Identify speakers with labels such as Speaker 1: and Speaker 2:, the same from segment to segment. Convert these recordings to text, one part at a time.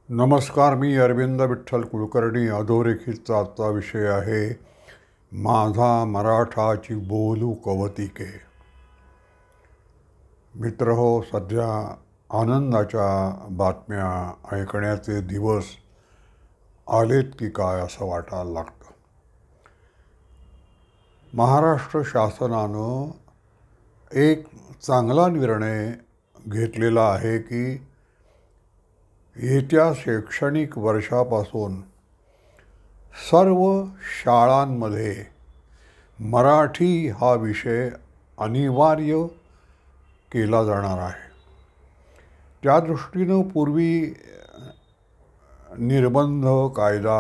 Speaker 1: नमस्कार. मी अरविंद विठ्ठल कुलकर्णी. अधोरेखितचा आजचा विषय आहे माझा मराठाची बोलू कवतिके. मित्रहो, सध्या आनंदाच्या बातम्या ऐकण्याचे दिवस आलेत की काय असं वाटायला लागतं. महाराष्ट्र शासनानं एक चांगला निर्णय घेतलेला आहे की येत्या शैक्षणिक वर्षापासून सर्व शाळांमध्ये मराठी हा विषय अनिवार्य केला जाणार आहे. त्या दृष्टीनं पूर्वी निर्बंध, कायदा,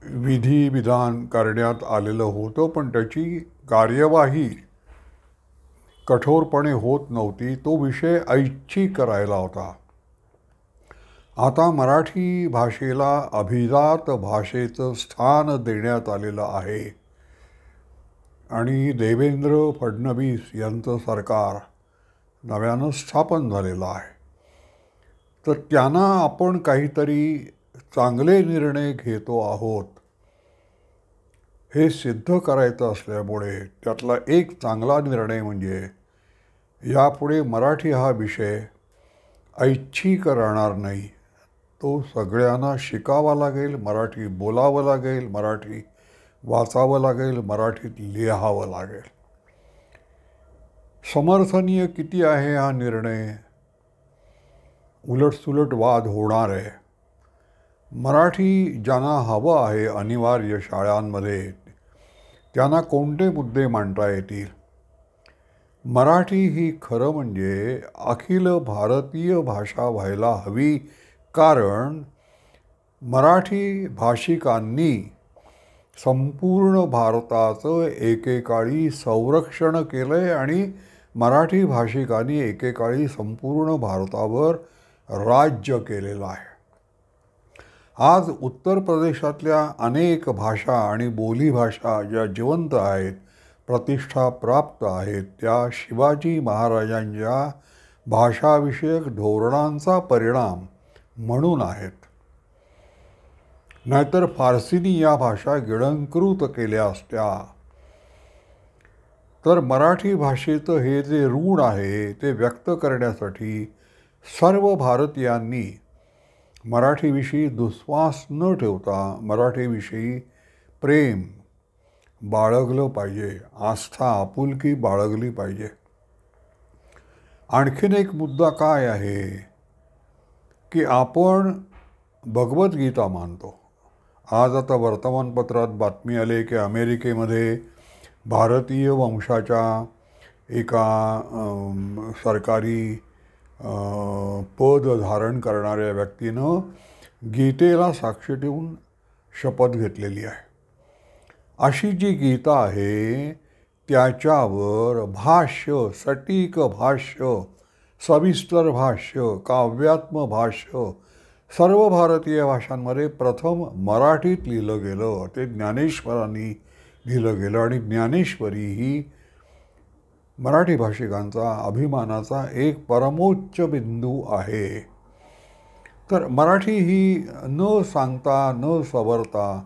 Speaker 1: विधिविधान करण्यात आलेलं होतं, पण त्याची कार्यवाही कठोरपणे होत नव्हती. तो विषय ऐच्छिक करायला होता. आता मराठी भाषेला अभिजात भाषेचं स्थान देण्यात आलेलं आहे आणि देवेंद्र फडणवीस यांचं सरकार नव्यानं स्थापन झालेलं आहे. तर त्यांना आपण काहीतरी चांगले निर्णय घेतो आहोत हे सिद्ध करायचं असल्यामुळे त्यातला एक चांगला निर्णय म्हणजे यापुढे मराठी हा विषय ऐच्छिक राहणार नाही. तो सगळ्यांना शिकावा लागेल, मराठी बोलावं लागेल, मराठी वाचावं लागेल, मराठीत लिहावं लागेल. समर्थनीय किती आहे हा निर्णय? उलटसुलट वाद होणार आहे. मराठी ज्यांना हवं आहे अनिवार्य शाळांमध्ये त्यांना कोणते मुद्दे मांडता येतील? मराठी ही खरं म्हणजे अखिल भारतीय भाषा व्हायला हवी, कारण मराठी भाषिकांनी संपूर्ण भारताचं एकेकाळी संरक्षण केलं आहे आणि मराठी भाषिकांनी एकेकाळी संपूर्ण भारतावर राज्य केलेलं आहे. आज उत्तर प्रदेशातल्या अनेक भाषा आणि बोलीभाषा ज्या जिवंत आहेत, प्रतिष्ठा प्राप्त आहेत, त्या शिवाजी महाराजांच्या भाषाविषयक धोरणांचा परिणाम म्हणून आहेत. नाहीतर फारसीनी या भाषा गिळंकृत केल्या असत्या. तर मराठी भाषेचं हे जे ऋण आहे ते व्यक्त करण्यासाठी सर्व भारतीयांनी मराठीविषयी दुस्वास न ठेवता मराठीविषयी प्रेम बाळगलं पाहिजे, आस्था, आपुलकी बाळगली पाहिजे. आणखीन एक मुद्दा काय आहे की आपण भगवद्गीता मानतो. आज आता वर्तमानपत्रात बातमी आली की अमेरिकेमध्ये भारतीय वंशाच्या एका सरकारी पद धारण करणाऱ्या व्यक्तीनं गीतेला साक्ष ठेवून शपथ घेतलेली आहे. अशी जी गीता आहे त्याच्यावर भाष्य, सटीक भाष्य, सविस्तर भाष्य, काव्यात्म भाष्य सर्व भारतीय भाषांमध्ये प्रथम मराठीत लिहिलं गेलं. ते ज्ञानेश्वरांनी लिहिलं गेलं आणि ज्ञानेश्वरी ही मराठी भाषिकांचा अभिमानाचा एक परमोच्च बिंदू आहे. तर मराठी ही न सांगता न सवरता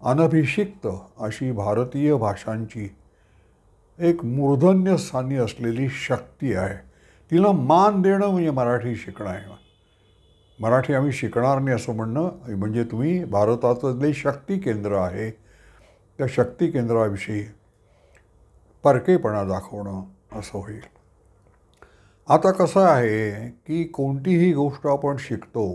Speaker 1: अनभिषिक्त अशी भारतीय भाषांची एक मूर्धन्यस्थानी असलेली शक्ती आहे. तिला मान देणं म्हणजे मराठी शिकणं आहे. मराठी आम्ही शिकणार नाही असं म्हणणं म्हणजे तुम्ही भारताचं जे शक्ती केंद्र आहे त्या शक्ती केंद्राविषयी परकेपणा दाखवणं असं होईल. आता कसं आहे की कोणतीही गोष्ट आपण शिकतो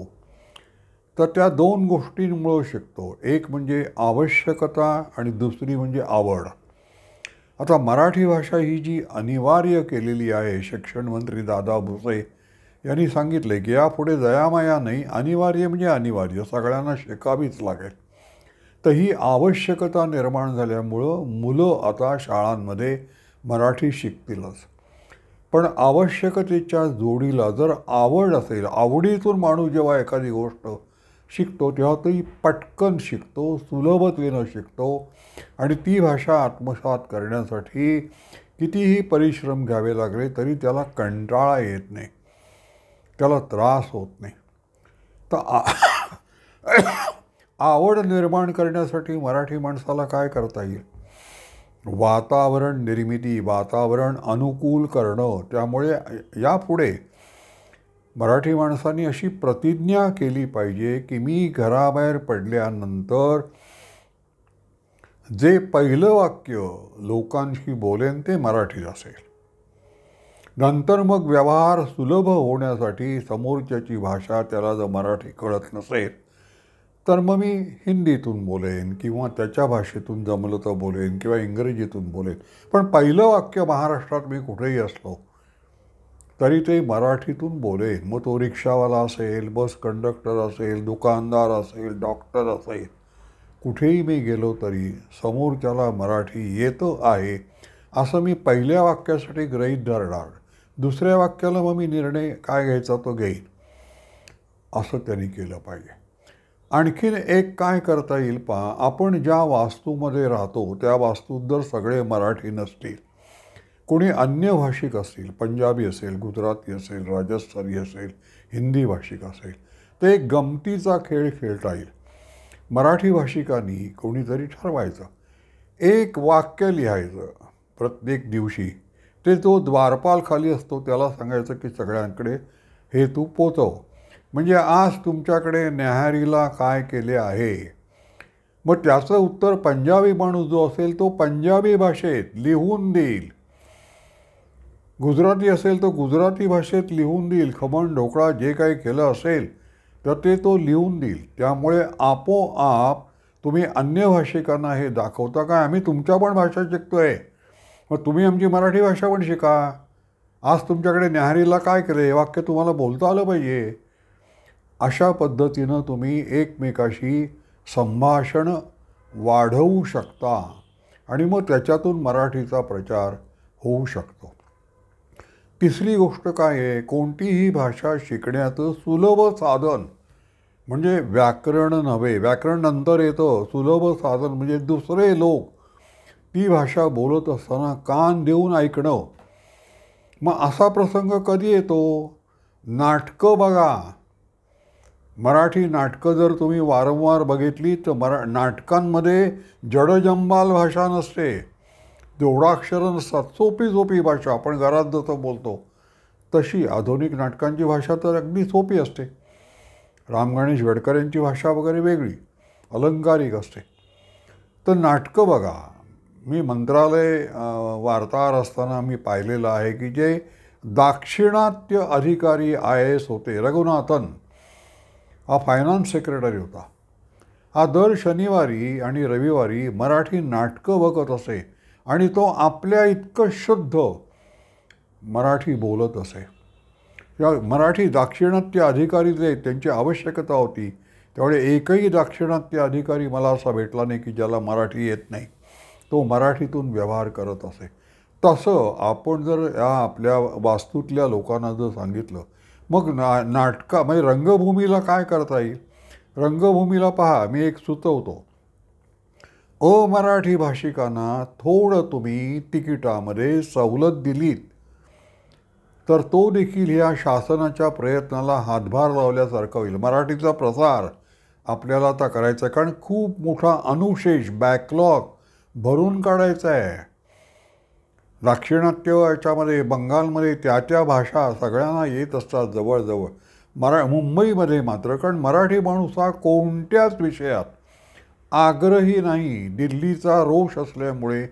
Speaker 1: तर त्या दोन गोष्टींमुळं शिकतो. एक म्हणजे आवश्यकता आणि दुसरी म्हणजे आवड. आता मराठी भाषा ही जी अनिवार्य केलेली आहे, शिक्षण मंत्री दादा भुसे यांनी सांगितले की यापुढे दयामाया नाही, अनिवार्य म्हणजे अनिवार्य, सगळ्यांना शिकावीच लागेल. तर ही आवश्यकता निर्माण झाल्यामुळं मुलं आता शाळांमध्ये मराठी शिकतीलच. पण आवश्यकतेच्या जोडीला जर आवड असेल, आवडीतून माणूस जेव्हा एखादी गोष्ट शिकतो तेव्हा ती पटकन शिकतो, सुलभतेनं शिकतो आणि ती भाषा आत्मसात करण्यासाठी कितीही परिश्रम घ्यावे लागले तरी त्याला कंटाळा येत नाही. त्याला त्रास होत नाही. तर आवड निर्माण करण्यासाठी मराठी माणसाला काय करता येईल? वातावरण निर्मिती, वातावरण अनुकूल करणं. त्यामुळे यापुढे मराठी माणसांनी अशी प्रतिज्ञा केली पाहिजे की मी घराबाहेर पडल्यानंतर जे पहिलं वाक्य लोकांशी बोलेन ते मराठीत असेल. नंतर मग व्यवहार सुलभ होण्यासाठी समोरच्याची भाषा त्याला जर मराठी कळत नसेल तर मग मी हिंदीतून बोलेन किंवा त्याच्या भाषेतून जमलं तर बोलेन किंवा इंग्रजीतून बोलेन. पण पहिलं वाक्य महाराष्ट्रात मी कुठेही असलो तरी ते मराठीतून बोलेन. मग तो रिक्षावाला असेल, बस कंडक्टर असेल, दुकानदार असेल, डॉक्टर असेल, कुठेही मी गेलो तरी समोरच्याला मराठी येतं आहे असं मी पहिल्या वाक्यासाठी गृहीत धरणार. दुसऱ्या वाक्याला मग मी निर्णय काय घ्यायचा तो घेईन, असं त्यांनी केलं पाहिजे. आणखीन एक काय करता येईल पहा, आपण ज्या वास्तूमध्ये राहतो त्या वास्तूत जर सगळे मराठी नसतील, कोणी अन्य भाषिक असतील, पंजाबी असेल, गुजराती असेल, राजस्थानी असेल, हिंदी भाषिक असेल, तर एक गमतीचा खेळ खेळता येईल. मराठी भाषिकांनी कोणीतरी ठरवायचं, एक वाक्य लिहायचं प्रत्येक दिवशी. ते जो द्वारपाल खाली असतो त्याला सांगायचं की सगळ्यांकडे हे तू पोचव. म्हणजे आज तुमच्याकडे न्याहारीला काय केले आहे. मग त्याचं उत्तर पंजाबी माणूस जो असेल तो पंजाबी भाषेत लिहून देईल, गुजराती असेल तर गुजराती भाषेत लिहून देईल. खमण ढोकळा जे काही केलं असेल तर ते तो लिहून देईल. त्यामुळे आपोआप तुम्ही अन्य भाषिकांना हे दाखवता काय आम्ही तुमच्या पण भाषा शिकतोय, मग तुम्ही आमची मराठी भाषा पण शिका. आज तुमच्याकडे न्याहारीला काय केलं हे वाक्य तुम्हाला बोलता आलं पाहिजे. अशा पद्धतीनं तुम्ही एकमेकाशी संभाषण वाढवू शकता आणि मग त्याच्यातून मराठीचा प्रचार होऊ शकतो. तिसरी गोष्ट काय आहे, कोणतीही भाषा शिकण्याचं सुलभ साधन म्हणजे व्याकरण नव्हे. व्याकरण नंतर येतं. सुलभ साधन म्हणजे दुसरे लोक ती भाषा बोलत असताना कान देऊन ऐकणं. मग असा प्रसंग कधी येतो, नाटकं बघा. मराठी नाटकं जर तुम्ही वारंवार बघितली तर नाटकांमध्ये जडजंबाल भाषा नसते, जोडाक्षरं नसतात, सोपी सोपी भाषा. आपण घरात जसं बोलतो तशी. आधुनिक नाटकांची भाषा तर अगदी सोपी असते. राम गणेश गडकर यांची भाषा वगैरे वेगळी, अलंकारिक असते. तर नाटकं बघा. मी मंत्रालय वार्ताहर असताना मी पाहिलेलं आहे की जे दाक्षिणात्य अधिकारी IAS होते, रघुनाथन हा फायनान्स सेक्रेटरी होता. हा दर शनिवारी आणि रविवारी मराठी नाटकं बघत असे आणि तो आपल्या इतकं शुद्ध मराठी बोलत असे. या मराठी दाक्षिणात्य अधिकारी जे त्यांची आवश्यकता होती त्यामुळे एकही दाक्षिणात्य अधिकारी मला असा भेटला नाही की ज्याला मराठी येत नाही. तो मराठीतून व्यवहार करत असे. तसं आपण जर या आपल्या वास्तूतल्या लोकांना जर सांगितलं, मग नाटका म्हणजे रंगभूमीला काय करता येईल. रंगभूमीला पहा, मी एक सुचवतो, अमराठी भाषिकांना थोडं तुम्ही तिकिटामध्ये सवलत दिलीत तर तो देखील या शासनाच्या प्रयत्नाला हातभार लावल्यासारखं होईल. मराठीचा प्रसार आपल्याला आता करायचा आहे, कारण खूप मोठा अनुशेष बॅकलॉग भरून काढायचा आहे. दाक्षिणात्य याच्यामध्ये बंगालमध्ये त्या भाषा सगळ्यांना येत असतात जवळजवळ. मुंबईमध्ये मात्र, कारण मराठी माणूस हा कोणत्याच विषयात आग्रही नाही. दिल्लीचा रोष असल्यामुळे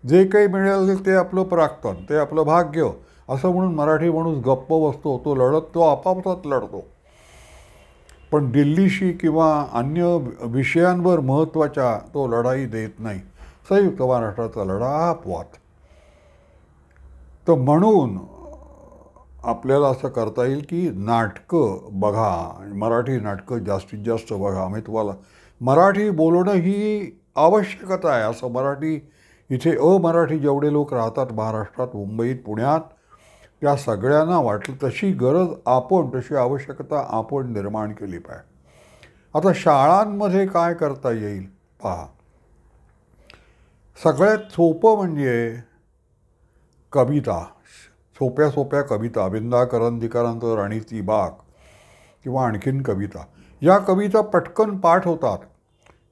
Speaker 1: जे काही मिळेल ते आपलं प्राक्तन, ते आपलं भाग्य असं म्हणून मराठी माणूस गप्प बसतो. तो लढत तो आपापसात लढतो, पण दिल्लीशी किंवा अन्य विषयांवर महत्त्वाच्या तो लढाई देत नाही. संयुक्त महाराष्ट्राचा लढा हा अपवाद. तर म्हणून आपल्याला असं करता येईल की नाटकं बघा, मराठी नाटकं जास्तीत जास्त बघा. मी तुम्हाला मराठी बोलणं ही आवश्यकता आहे. असं मराठी इथे अमराठी जेवढे लोक राहतात महाराष्ट्रात, मुंबईत, पुण्यात, त्या सगळ्यांना वाटलं तशी गरज आपण, तशी आवश्यकता आपण निर्माण केली पाहिजे. आता शाळांमध्ये काय करता येईल पहा. सगळ्यात सोपं म्हणजे कविता. सोप्या सोप्या कविता, विंदा करंदीकरांचं राणीची बाग किंवा आणखीन कविता, या कविता पटकन पाठ होतात.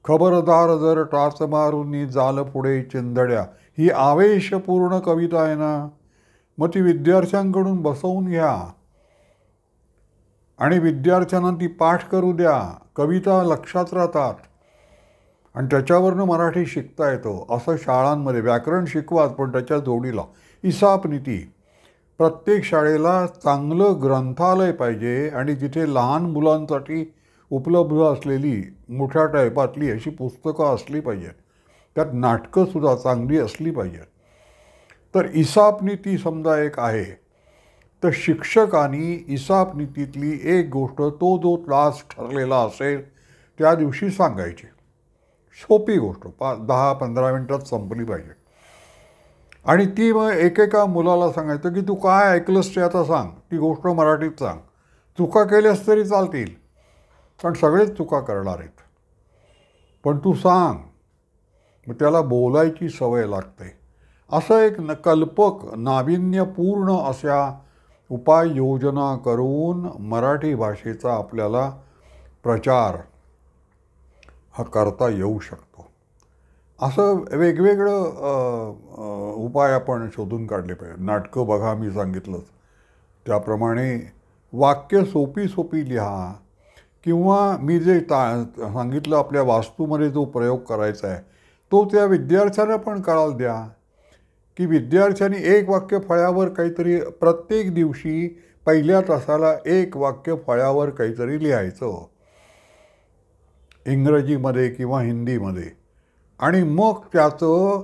Speaker 1: खबरदार जर टाच मारून जाल पुढे चिंधड्या, ही आवेशपूर्ण कविता आहे ना. मग ती विद्यार्थ्यांकडून बसवून घ्या आणि विद्यार्थ्यांना ती पाठ करू द्या. कविता लक्षात राहतात आणि त्याच्यावरनं मराठी शिकता येतं. असं शाळांमध्ये व्याकरण शिकवाच, पण त्याच्या जोडीला इसाप नीती. प्रत्येक शाळेला चांगलं ग्रंथालय पाहिजे आणि जिथे लहान मुलांसाठी उपलब्ध असलेली मोठ्या टायपातली अशी पुस्तकं असली पाहिजेत. त्यात नाटकंसुद्धा चांगली असली पाहिजेत. तर इसाप नीती समजा एक आहे, तर शिक्षकांनी इसाप नीतीतली एक गोष्ट तो जो तास ठरलेला असेल त्या दिवशी सांगायची. सोपी गोष्ट 10-15 मिनटात संपली पाहिजे. आणि ती मग एकेका मुलाला सांगायचं की तू काय ऐकलंस ते आता सांग, ती गोष्ट मराठीत सांग. चुका केल्यास तरी चालतील, कारण सगळेच चुका करणार आहेत, पण तू सांग. मग त्याला बोलायची सवय लागते. असं एक कल्पक नाविन्यपूर्ण अशा उपाययोजना करून मराठी भाषेचा आपल्याला प्रचार हा करता येऊ शकतो. असं वेगवेगळं उपाय आपण शोधून काढले पाहिजे. नाटकं बघा, मी सांगितलंच त्याप्रमाणे वाक्य सोपी सोपी लिहा. किंवा मी जे सांगितलं आपल्या वास्तूमध्ये जो प्रयोग करायचा आहे तो त्या विद्यार्थ्यांना पण करायला द्या, की विद्यार्थ्यांनी एक वाक्य फळ्यावर काहीतरी प्रत्येक दिवशी पहिल्या तासाला एक वाक्य फळ्यावर काहीतरी लिहायचं, इंग्रजीमध्ये किंवा हिंदीमध्ये. आणि मग त्याचं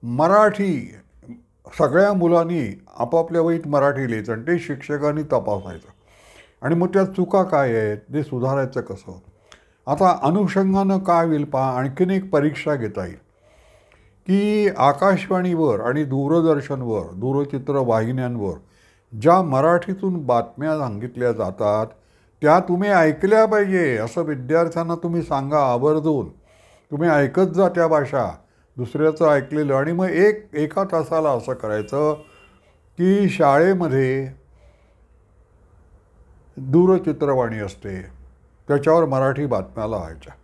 Speaker 1: मराठी सगळ्या मुलांनी आपापल्या वहीत मराठी लिहायचं आणि ते शिक्षकांनी तपासायचं. आणि मग त्या चुका काय आहेत ते सुधारायचं कसं. आता अनुषंगानं काय होईल पहा, आणखीन एक परीक्षा घेता येईल की आकाशवाणीवर आणि दूरदर्शनवर, दूरचित्रवाहिन्यांवर ज्या मराठीतून बातम्या सांगितल्या जातात त्या तुम्ही ऐकल्या पाहिजे असं विद्यार्थ्यांना तुम्ही सांगा आवर्जून. तुम्ही ऐकत जा त्या भाषा, दुसऱ्याचं ऐकलेलं. आणि मग एका तासाला असं करायचं की शाळेमध्ये दूरचित्रवाणी असते, त्याच्यावर मराठी बातम्या लावायच्या.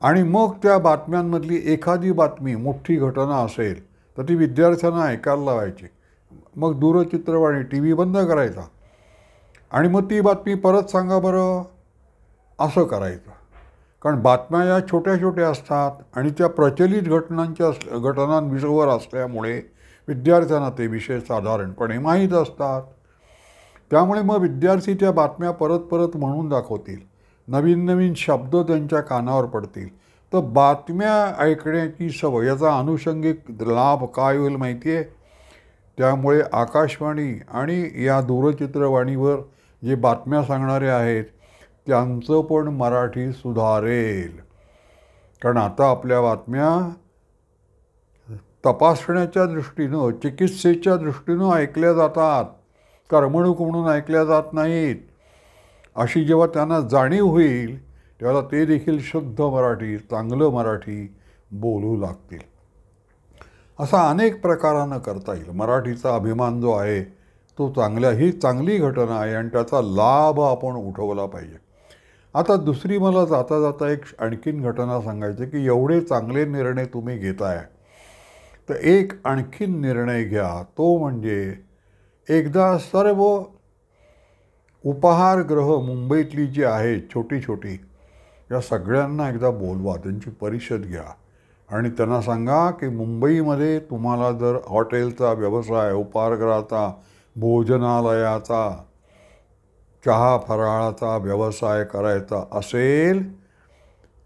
Speaker 1: आणि मग त्या बातम्यांमधली एखादी बातमी मोठी घटना असेल तर ती विद्यार्थ्यांना ऐकायला लावायची. मग दूरचित्रवाणी टी व्ही बंद करायचा आणि मग ती बातमी परत सांगा बरं, असं करायचं. कारण बातम्या या छोट्या छोट्या असतात आणि त्या प्रचलित घटनांविषयावर असल्यामुळे विद्यार्थ्यांना ते विषय साधारणपणे माहीत असतात. त्यामुळे मग विद्यार्थी त्या बातम्या परत परत म्हणून दाखवतील, नवीन नवीन शब्द त्यांच्या कानावर पडतील. तर बातम्या ऐकण्याची सवय, याचा अनुषंगिक लाभ काय होईल माहिती आहे. त्यामुळे आकाशवाणी आणि या दूरचित्रवाणीवर जे बातम्या सांगणारे आहेत त्यांचं पण मराठी सुधारेल. कारण आता आपल्या बातम्या तपासण्याच्या दृष्टीनं, चिकित्सेच्या दृष्टीनं ऐकल्या जातात, करमणूक म्हणून ऐकल्या जात नाहीत. अशी जेव्हा त्यांना जाणीव होईल तेव्हा ते देखील शुद्ध मराठी, चांगलं मराठी बोलू लागतील. असा अनेक प्रकारानं करता येईल. मराठीचा अभिमान जो आहे तो ही चांगली घटना आहे आणि त्याचा लाभ आपण उठवला पाहिजे. आता दुसरी मला जाता जाता एक आणखीन घटना सांगायची की एवढे चांगले निर्णय तुम्ही घेताय तर एक आणखीन निर्णय घ्या. तो म्हणजे एकदा सर्व उपाहारगृह मुंबईतली जी आहेत छोटी छोटी, या सगळ्यांना एकदा बोलवा, त्यांची परिषद घ्या आणि त्यांना सांगा की मुंबईमध्ये तुम्हाला जर हॉटेलचा व्यवसाय, उपाहारगृहाचा, भोजनालयाचा, चहा फराळाचा व्यवसाय करायचा असेल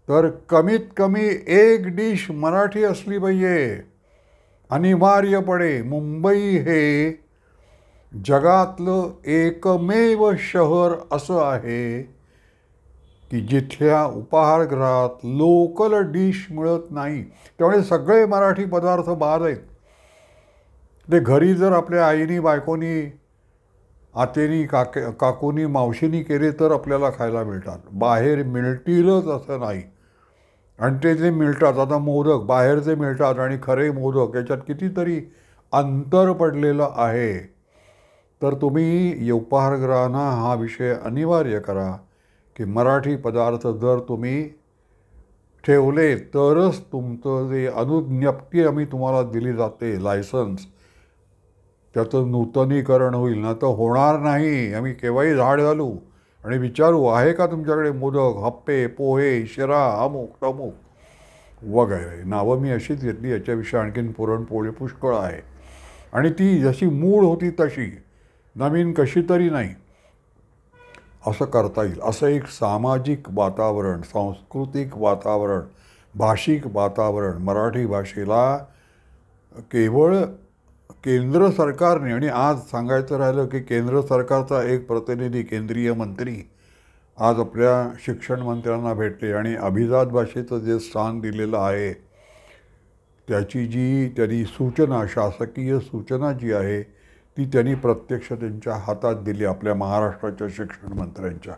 Speaker 1: तर कमीत कमी एक डिश मराठी असली पाहिजे अनिवार्यपणे. मुंबई हे जगातलं एकमेव शहर असं आहे की जिथल्या उपाहारगृहात लोकल डिश मिळत नाही. त्यामुळे सगळे मराठी पदार्थ बाद आहेत. ते घरी जर आपल्या आईनी, बायकोनी, आतेनी, काकूनी, मावशीनी केले तर आपल्याला खायला मिळतात. बाहेर मिळतीलच असं नाही. आणि ते जे मिळतात, आता मोदक बाहेरचे मिळतात आणि खरे मोदक याच्यात कितीतरी अंतर पडलेलं आहे. तर तुम्ही उपाहारगृहांना हा विषय अनिवार्य करा की मराठी पदार्थ जर तुम्ही ठेवले तरच तुमचं जे अनुज्ञप्ती आम्ही तुम्हाला दिली जाते लायसन्स, त्याचं नूतनीकरण होईल. ना तर होणार नाही. आम्ही केव्हाही झाड घालू आणि विचारू, आहे का तुमच्याकडे मोदक, हप्पे, पोहे, शिरा, अमुक तमुक वगैरे. नावं मी अशीच घेतली. याच्याविषयी आणखीन पुरणपोळी पुष्कळ आहे आणि ती जशी मूळ होती तशी, नवीन कशी तरी नाही. असं करता येईल. असं एक सामाजिक वातावरण, सांस्कृतिक वातावरण, भाषिक वातावरण मराठी भाषेला केवळ केंद्र सरकारने, आणि आज सांगायचं राहिलं की केंद्र सरकारचा एक प्रतिनिधी, केंद्रीय मंत्री आज आपल्या शिक्षण मंत्र्यांना भेटले आणि अभिजात भाषेचं जे स्थान दिलेलं आहे त्याची जी त्यांनी सूचना, शासकीय सूचना जी आहे ती त्यांनी प्रत्यक्ष त्यांच्या हातात दिली, आपल्या महाराष्ट्राच्या शिक्षण मंत्र्यांच्या.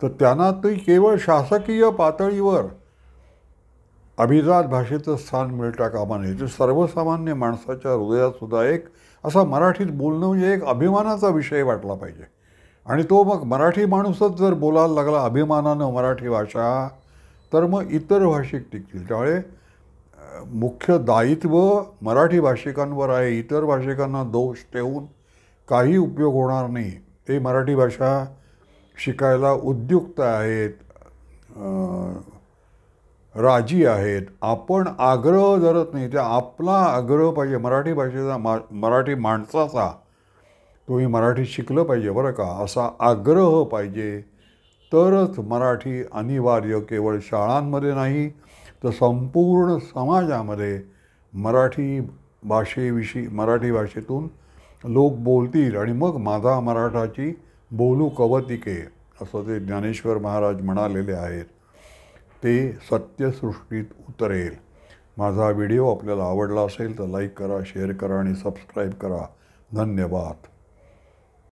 Speaker 1: तर त्यांना ती केवळ शासकीय पातळीवर अभिजात भाषेचं स्थान मिळता कामा नये. ते सर्वसामान्य माणसाच्या हृदयात सुद्धा एक असा मराठीत बोलणं म्हणजे एक अभिमानाचा विषय वाटला पाहिजे. आणि तो मग मराठी माणूसच जर बोलायला लागला अभिमानानं मराठी भाषा, तर मग इतर भाषिक टिकतील. त्यामुळे मुख्य दायित्व मराठी भाषिकांवर आहे. इतर भाषिकांना दोष ठेवून काही उपयोग होणार नाही. ते मराठी भाषा शिकायला उद्युक्त आहेत, राजी आहेत. आपण आग्रह धरत नाही. त्या आपला आग्रह पाहिजे मराठी भाषेचा, मराठी माणसाचा. तुम्ही मराठी शिकलं पाहिजे बरं का, असा आग्रह पाहिजे. तरच मराठी अनिवार्य केवळ शाळांमध्ये नाही तर संपूर्ण समाजामध्ये मराठी भाषेविषयी, मराठी भाषेतून लोक बोलतील आणि मग माझा मराठाची बोलू कवतिके असं ते ज्ञानेश्वर महाराज म्हणालेले आहेत. ते सत्यसृष्टीत उतरेल. माझा व्हिडिओ आपल्याला आवडला असेल तर लाईक करा, शेअर करा आणि सबस्क्राईब करा. धन्यवाद.